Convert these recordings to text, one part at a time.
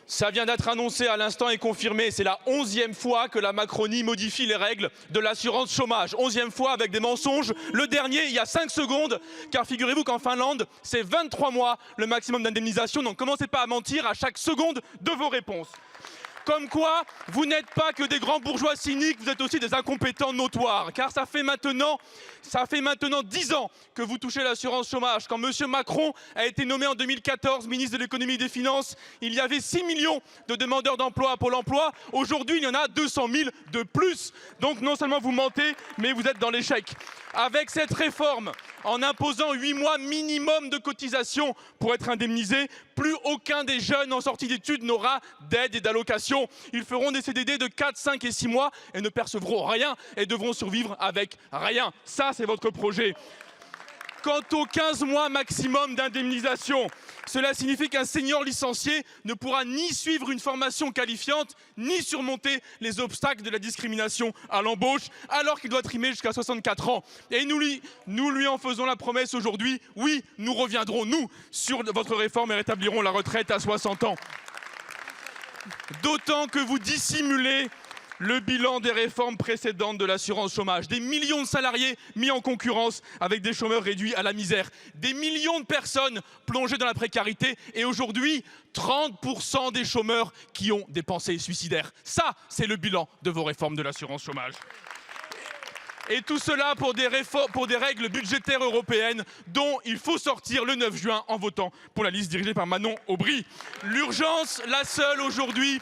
Ça vient d'être annoncé à l'instant et confirmé. C'est la 11e fois que la Macronie modifie les règles de l'assurance chômage. 11e fois avec des mensonges. Le dernier, il y a 5 secondes. Car figurez-vous qu'en Finlande, c'est 23 mois le maximum d'indemnisation. Donc commencez pas à mentir à chaque seconde de vos réponses. Comme quoi, vous n'êtes pas que des grands bourgeois cyniques, vous êtes aussi des incompétents notoires. Car ça fait maintenant 10 ans que vous touchez l'assurance chômage. Quand M. Macron a été nommé en 2014 ministre de l'économie et des finances, il y avait 6 millions de demandeurs d'emploi à Pôle emploi. Aujourd'hui, il y en a 200 000 de plus. Donc non seulement vous mentez, mais vous êtes dans l'échec. Avec cette réforme, en imposant 8 mois minimum de cotisation pour être indemnisé, plus aucun des jeunes en sortie d'études n'aura d'aide et d'allocation. Ils feront des CDD de 4, 5 et 6 mois et ne percevront rien et devront survivre avec rien. Ça, c'est votre projet. Quant aux 15 mois maximum d'indemnisation, cela signifie qu'un senior licencié ne pourra ni suivre une formation qualifiante, ni surmonter les obstacles de la discrimination à l'embauche, alors qu'il doit trimer jusqu'à 64 ans. Et nous lui en faisons la promesse aujourd'hui, oui, nous reviendrons, nous, sur votre réforme et rétablirons la retraite à 60 ans. D'autant que vous dissimulez le bilan des réformes précédentes de l'assurance chômage. Des millions de salariés mis en concurrence avec des chômeurs réduits à la misère. Des millions de personnes plongées dans la précarité et aujourd'hui, 30% des chômeurs qui ont des pensées suicidaires. Ça, c'est le bilan de vos réformes de l'assurance chômage. Et tout cela pour des règles budgétaires européennes dont il faut sortir le 9 juin en votant pour la liste dirigée par Manon Aubry. L'urgence, la seule aujourd'hui,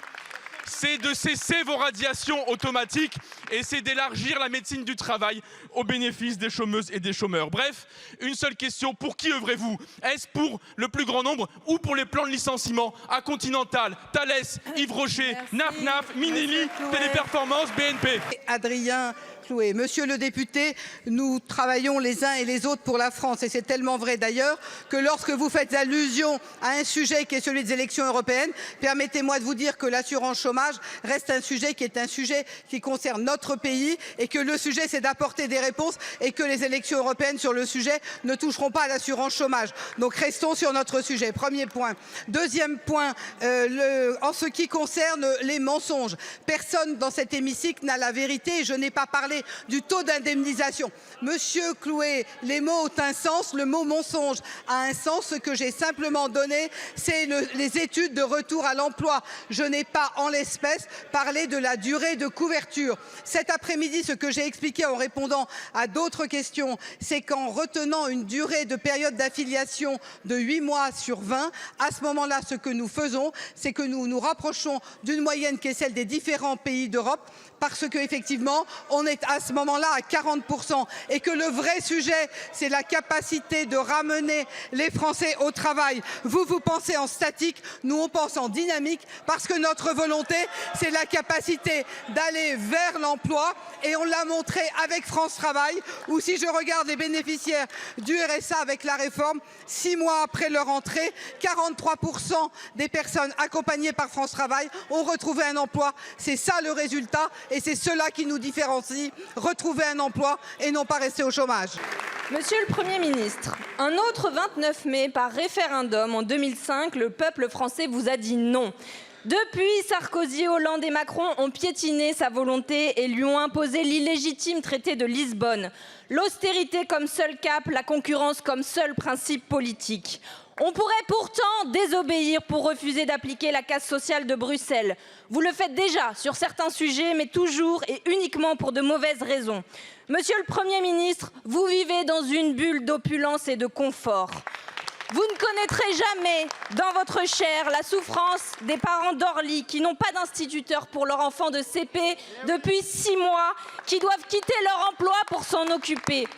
c'est de cesser vos radiations automatiques et c'est d'élargir la médecine du travail au bénéfice des chômeuses et des chômeurs. Bref, une seule question, pour qui œuvrez-vous? Est-ce pour le plus grand nombre ou pour les plans de licenciement à Continental, Thales, Yves Rocher, NAF, Minelli, Téléperformance, BNP? Adrien Clouet. Monsieur le député, nous travaillons les uns et les autres pour la France et c'est tellement vrai d'ailleurs que lorsque vous faites allusion à un sujet qui est celui des élections européennes, permettez-moi de vous dire que l'assurance chômage reste un sujet qui concerne notre pays et que le sujet c'est d'apporter des réponses et que les élections européennes sur le sujet ne toucheront pas à l'assurance chômage. Donc restons sur notre sujet. Premier point. Deuxième point, en ce qui concerne les mensonges, personne dans cet hémicycle n'a la vérité et je n'ai pas parlé du taux d'indemnisation. Monsieur Clouet, les mots ont un sens, le mot mensonge a un sens. Ce que j'ai simplement donné, c'est les études de retour à l'emploi. Je n'ai pas, en l'espèce, parlé de la durée de couverture. Cet après-midi, ce que j'ai expliqué en répondant à d'autres questions, c'est qu'en retenant une durée de période d'affiliation de 8 mois sur 20, à ce moment-là, ce que nous faisons, c'est que nous nous rapprochons d'une moyenne qui est celle des différents pays d'Europe, parce qu'effectivement, on est à ce moment-là à 40% et que le vrai sujet, c'est la capacité de ramener les Français au travail. Vous pensez en statique, nous on pense en dynamique, parce que notre volonté, c'est la capacité d'aller vers l'emploi et on l'a montré avec France Travail, où si je regarde les bénéficiaires du RSA avec la réforme, 6 mois après leur entrée, 43% des personnes accompagnées par France Travail ont retrouvé un emploi. C'est ça le résultat. Et c'est cela qui nous différencie, retrouver un emploi et non pas rester au chômage. Monsieur le Premier ministre, un autre 29 mai, par référendum en 2005, le peuple français vous a dit non. Depuis, Sarkozy, Hollande et Macron ont piétiné sa volonté et lui ont imposé l'illégitime traité de Lisbonne. L'austérité comme seul cap, la concurrence comme seul principe politique. On pourrait pourtant désobéir pour refuser d'appliquer la casse sociale de Bruxelles. Vous le faites déjà sur certains sujets, mais toujours et uniquement pour de mauvaises raisons. Monsieur le Premier ministre, vous vivez dans une bulle d'opulence et de confort. Vous ne connaîtrez jamais dans votre chair la souffrance des parents d'Orly qui n'ont pas d'instituteur pour leur enfant de CP depuis 6 mois, qui doivent quitter leur emploi pour s'en occuper.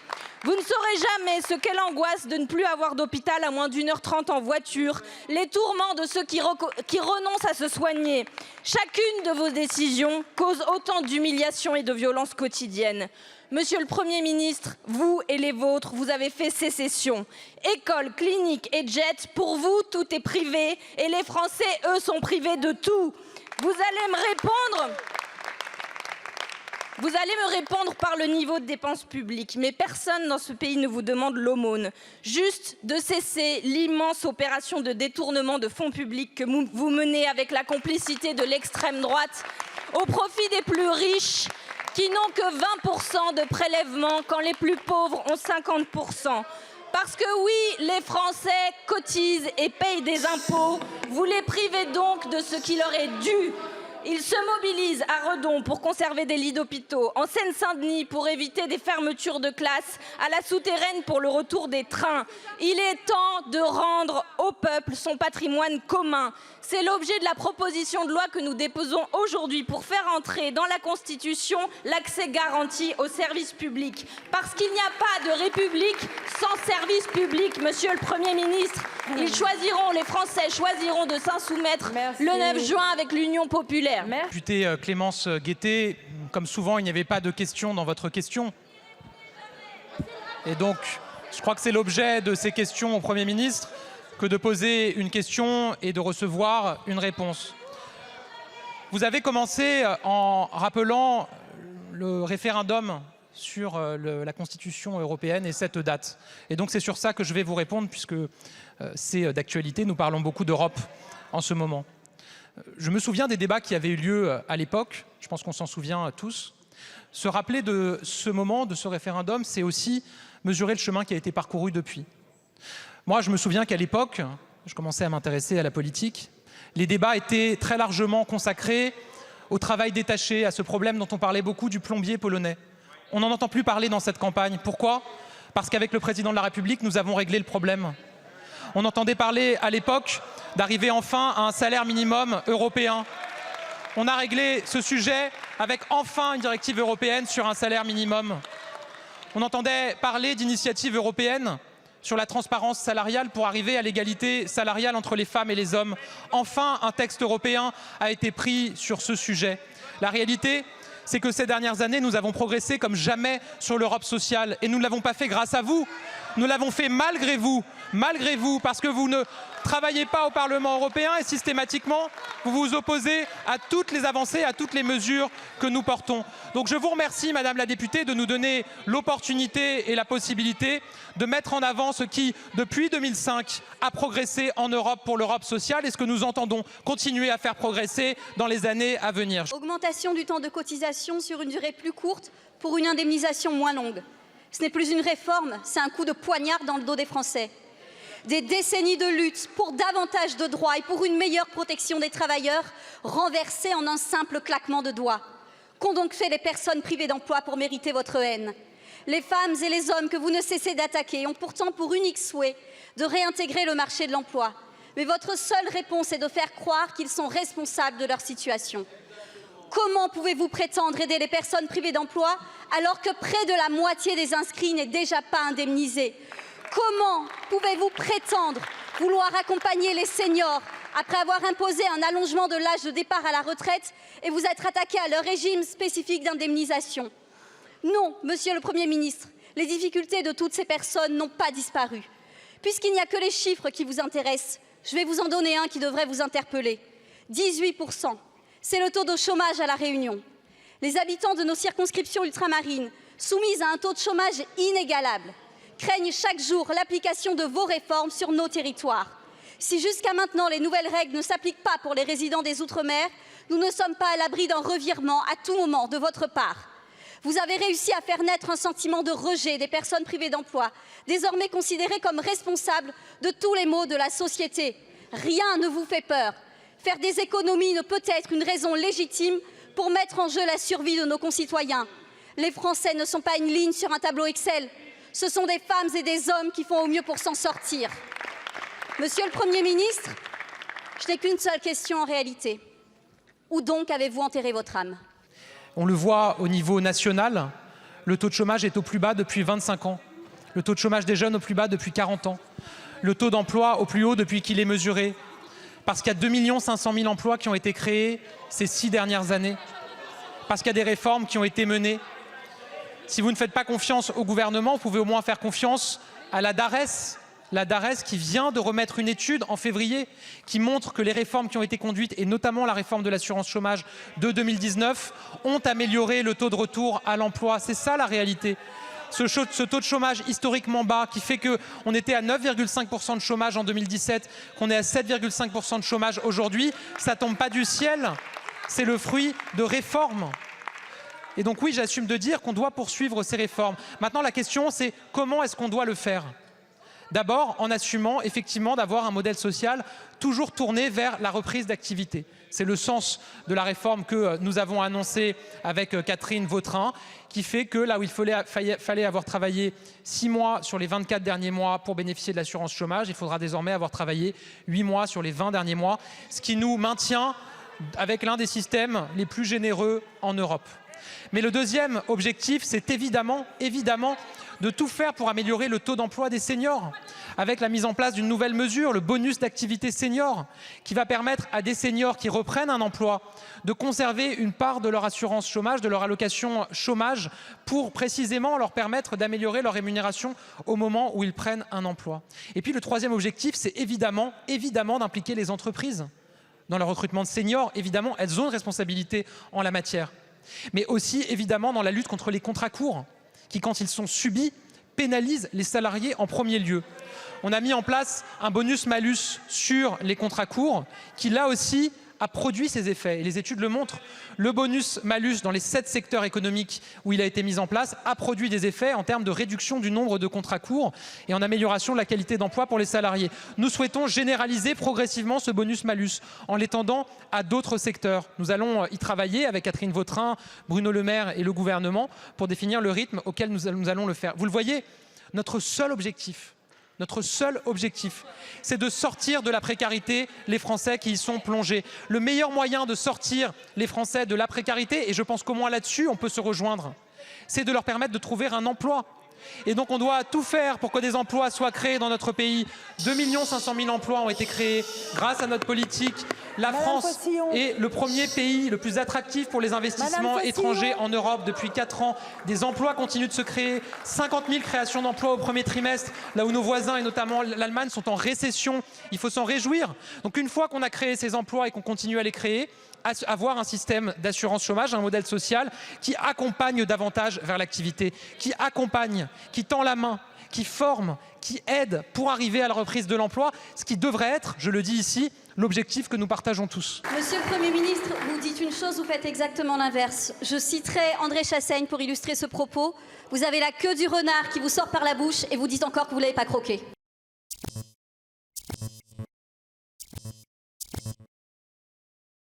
Vous ne saurez jamais ce qu'est l'angoisse de ne plus avoir d'hôpital à moins d'1h30 en voiture, les tourments de ceux qui renoncent à se soigner. Chacune de vos décisions cause autant d'humiliation et de violence quotidienne. Monsieur le Premier ministre, vous et les vôtres, vous avez fait sécession. Écoles, cliniques et jets, pour vous, tout est privé et les Français, eux, sont privés de tout. Vous allez me répondre Vous allez me répondre par le niveau de dépenses publiques, mais personne dans ce pays ne vous demande l'aumône. Juste de cesser l'immense opération de détournement de fonds publics que vous menez avec la complicité de l'extrême droite au profit des plus riches qui n'ont que 20% de prélèvements quand les plus pauvres ont 50%. Parce que oui, les Français cotisent et payent des impôts, vous les privez donc de ce qui leur est dû. Ils se mobilisent à Redon pour conserver des lits d'hôpitaux, en Seine-Saint-Denis pour éviter des fermetures de classes, à la Souterraine pour le retour des trains. Il est temps de rendre au peuple son patrimoine commun. C'est l'objet de la proposition de loi que nous déposons aujourd'hui pour faire entrer dans la Constitution l'accès garanti aux services publics. Parce qu'il n'y a pas de République sans service public, Monsieur le Premier ministre. Les Français choisiront de s'insoumettre le 9 juin avec l'Union populaire. Députée Clémence Guettet, comme souvent, il n'y avait pas de question dans votre question. Et donc, je crois que c'est l'objet de ces questions au Premier ministre que de poser une question et de recevoir une réponse. Vous avez commencé en rappelant le référendum sur la Constitution européenne et cette date. Et donc c'est sur ça que je vais vous répondre puisque c'est d'actualité. Nous parlons beaucoup d'Europe en ce moment. Je me souviens des débats qui avaient eu lieu à l'époque. Je pense qu'on s'en souvient tous. Se rappeler de ce moment, de ce référendum, c'est aussi mesurer le chemin qui a été parcouru depuis. Moi, je me souviens qu'à l'époque, je commençais à m'intéresser à la politique, les débats étaient très largement consacrés au travail détaché, à ce problème dont on parlait beaucoup du plombier polonais. On n'en entend plus parler dans cette campagne. Pourquoi ? Parce qu'avec le président de la République, nous avons réglé le problème. On entendait parler à l'époque d'arriver enfin à un salaire minimum européen. On a réglé ce sujet avec enfin une directive européenne sur un salaire minimum. On entendait parler d'initiatives européennes sur la transparence salariale pour arriver à l'égalité salariale entre les femmes et les hommes. Enfin, un texte européen a été pris sur ce sujet. La réalité, c'est que ces dernières années, nous avons progressé comme jamais sur l'Europe sociale. Et nous ne l'avons pas fait grâce à vous. Nous l'avons fait malgré vous, parce que vous ne travaillez pas au Parlement européen et systématiquement, vous vous opposez à toutes les avancées, à toutes les mesures que nous portons. Donc je vous remercie, Madame la députée, de nous donner l'opportunité et la possibilité de mettre en avant ce qui, depuis 2005, a progressé en Europe pour l'Europe sociale et ce que nous entendons continuer à faire progresser dans les années à venir. Augmentation du temps de cotisation sur une durée plus courte pour une indemnisation moins longue. Ce n'est plus une réforme, c'est un coup de poignard dans le dos des Français. Des décennies de lutte pour davantage de droits et pour une meilleure protection des travailleurs renversés en un simple claquement de doigts. Qu'ont donc fait les personnes privées d'emploi pour mériter votre haine? Les femmes et les hommes que vous ne cessez d'attaquer ont pourtant pour unique souhait de réintégrer le marché de l'emploi. Mais votre seule réponse est de faire croire qu'ils sont responsables de leur situation. Comment pouvez-vous prétendre aider les personnes privées d'emploi alors que près de la moitié des inscrits n'est déjà pas indemnisée? Comment pouvez-vous prétendre vouloir accompagner les seniors après avoir imposé un allongement de l'âge de départ à la retraite et vous être attaqué à leur régime spécifique d'indemnisation? Non, Monsieur le Premier ministre, les difficultés de toutes ces personnes n'ont pas disparu. Puisqu'il n'y a que les chiffres qui vous intéressent, je vais vous en donner un qui devrait vous interpeller. 18%. C'est le taux de chômage à La Réunion. Les habitants de nos circonscriptions ultramarines, soumises à un taux de chômage inégalable, craignent chaque jour l'application de vos réformes sur nos territoires. Si jusqu'à maintenant les nouvelles règles ne s'appliquent pas pour les résidents des Outre-mer, nous ne sommes pas à l'abri d'un revirement à tout moment de votre part. Vous avez réussi à faire naître un sentiment de rejet des personnes privées d'emploi, désormais considérées comme responsables de tous les maux de la société. Rien ne vous fait peur. Faire des économies ne peut être une raison légitime pour mettre en jeu la survie de nos concitoyens. Les Français ne sont pas une ligne sur un tableau Excel. Ce sont des femmes et des hommes qui font au mieux pour s'en sortir. Monsieur le Premier ministre, je n'ai qu'une seule question en réalité. Où donc avez-vous enterré votre âme? On le voit au niveau national, le taux de chômage est au plus bas depuis 25 ans. Le taux de chômage des jeunes au plus bas depuis 40 ans. Le taux d'emploi au plus haut depuis qu'il est mesuré. Parce qu'il y a 2 500 000 emplois qui ont été créés ces 6 dernières années. Parce qu'il y a des réformes qui ont été menées. Si vous ne faites pas confiance au gouvernement, vous pouvez au moins faire confiance à la DARES, la DARES qui vient de remettre une étude en février qui montre que les réformes qui ont été conduites, et notamment la réforme de l'assurance chômage de 2019, ont amélioré le taux de retour à l'emploi. C'est ça la réalité. Ce taux de chômage historiquement bas qui fait qu'on était à 9,5% de chômage en 2017, qu'on est à 7,5% de chômage aujourd'hui, ça ne tombe pas du ciel, c'est le fruit de réformes. Et donc oui, j'assume de dire qu'on doit poursuivre ces réformes. Maintenant, la question, c'est comment est-ce qu'on doit le faire ? D'abord, en assumant effectivement d'avoir un modèle social toujours tourné vers la reprise d'activité. C'est le sens de la réforme que nous avons annoncée avec Catherine Vautrin, qui fait que là où il fallait avoir travaillé 6 mois sur les 24 derniers mois pour bénéficier de l'assurance chômage, il faudra désormais avoir travaillé 8 mois sur les 20 derniers mois, ce qui nous maintient avec l'un des systèmes les plus généreux en Europe. Mais le deuxième objectif, c'est évidemment de tout faire pour améliorer le taux d'emploi des seniors, avec la mise en place d'une nouvelle mesure, le bonus d'activité senior, qui va permettre à des seniors qui reprennent un emploi de conserver une part de leur assurance chômage, de leur allocation chômage, pour précisément leur permettre d'améliorer leur rémunération au moment où ils prennent un emploi. Et puis le troisième objectif, c'est évidemment d'impliquer les entreprises dans le recrutement de seniors. Évidemment, elles ont une responsabilité en la matière. Mais aussi évidemment dans la lutte contre les contrats courts, qui, quand ils sont subis, pénalisent les salariés en premier lieu. On a mis en place un bonus-malus sur les contrats courts, qui là aussi a produit ses effets. Et les études le montrent. Le bonus-malus dans les 7 secteurs économiques où il a été mis en place a produit des effets en termes de réduction du nombre de contrats courts et en amélioration de la qualité d'emploi pour les salariés. Nous souhaitons généraliser progressivement ce bonus-malus en l'étendant à d'autres secteurs. Nous allons y travailler avec Catherine Vautrin, Bruno Le Maire et le gouvernement pour définir le rythme auquel nous allons le faire. Vous le voyez, notre seul objectif, c'est de sortir de la précarité les Français qui y sont plongés. Le meilleur moyen de sortir les Français de la précarité, et je pense qu'au moins là-dessus, on peut se rejoindre, c'est de leur permettre de trouver un emploi. Et donc on doit tout faire pour que des emplois soient créés dans notre pays. 2 500 000 emplois ont été créés grâce à notre politique. La France est le premier pays le plus attractif pour les investissements étrangers en Europe depuis 4 ans. Des emplois continuent de se créer. 50 000 créations d'emplois au premier trimestre, là où nos voisins et notamment l'Allemagne sont en récession. Il faut s'en réjouir. Donc une fois qu'on a créé ces emplois et qu'on continue à les créer, avoir un système d'assurance chômage, un modèle social qui accompagne davantage vers l'activité, qui accompagne, qui tend la main, qui forme, qui aide pour arriver à la reprise de l'emploi, ce qui devrait être, je le dis ici, l'objectif que nous partageons tous. Monsieur le Premier ministre, vous dites une chose, vous faites exactement l'inverse. Je citerai André Chassaigne pour illustrer ce propos. Vous avez la queue du renard qui vous sort par la bouche et vous dites encore que vous ne l'avez pas croqué.